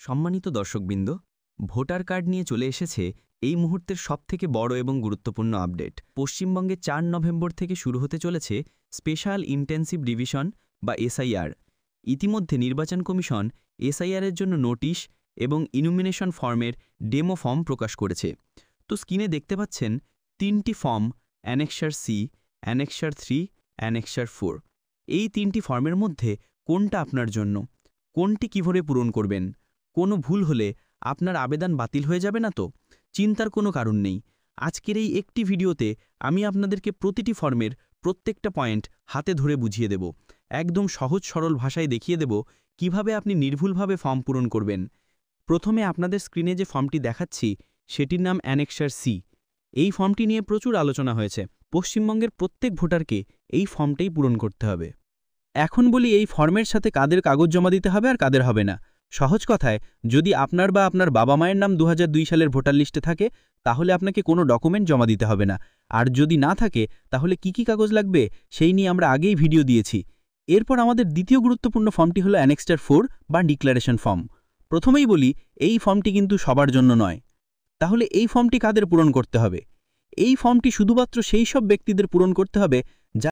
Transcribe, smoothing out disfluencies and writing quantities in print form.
সম্মানিত দর্শকবৃন্দ, voter card নিয়ে চলে এসেছে এই মুহূর্তের সবথেকে বড় এবং গুরুত্বপূর্ণ আপডেট। পশ্চিমবঙ্গে ৪ নভেম্বর থেকে শুরু হতে চলেছে স্পেশাল ইন্টেন্সিভ রিভিশন বা এসআইআর। ইতিমধ্যে নির্বাচন কমিশন এসআইআরের জন্য নোটিশ এবং ইনুমিনেশন ফর্মের ডেমো ফর্ম প্রকাশ করেছে। তো স্ক্রিনে দেখতে পাচ্ছেন ৩টি form, annexure C, annexure 3, annexure 4। এই ৩টি ফর্মের মধ্যে কোনটা আপনার জন্য, কোনটি কিভাবে পূরণ করবেন? কোনো ভুল হলে আপনার আবেদন বাতিল হয়ে যাবে না তো? চিন্তার কোনো কারণ নেই। আজকের এই একটি ভিডিওতে আমি আপনাদেরকে প্রতিটি ফর্মের প্রত্যেকটা পয়েন্ট হাতে ধরে বুঝিয়ে দেব। একদম সহজ সরল ভাষায় দেখিয়ে দেব কিভাবে আপনি নির্ভুলভাবে ফর্ম পূরণ করবেন। প্রথমে আপনাদের স্ক্রিনে যে ফর্মটি দেখাচ্ছি সেটির নাম অ্যানেক্সার সি। এই ফর্মটি নিয়ে প্রচুর আলোচনা হয়েছে। পশ্চিমবঙ্গের প্রত্যেক ভোটারকে এই ফর্মটাই পূরণ করতে হবে। এখন বলি এই ফর্মের সাথে কাদের কাগজ জমা দিতে হবে আর কাদের হবে না। সহজ কথায়, যদি আপনার বা আপনার বাবা মায়ের নাম 2002 সালের ভোটার লিস্টে থাকে তাহলে আপনাকে কোনো ডকুমেন্ট জমা দিতে হবে না। আর যদি না থাকে তাহলে কি কি কাগজ লাগবে সেই নিয়ে আমরা আগেই ভিডিও দিয়েছি। এরপর আমাদের দ্বিতীয় গুরুত্বপূর্ণ ফর্মটি হলো অ্যানেক্সার 4 বা ডিক্লারেশন ফর্ম। প্রথমেই বলি, এই ফর্মটি কিন্তু সবার জন্য নয়। তাহলে এই ফর্মটি কাদের পূরণ করতে হবে? এই ফর্মটি শুধুমাত্র সেই সব ব্যক্তিদের পূরণ করতে হবে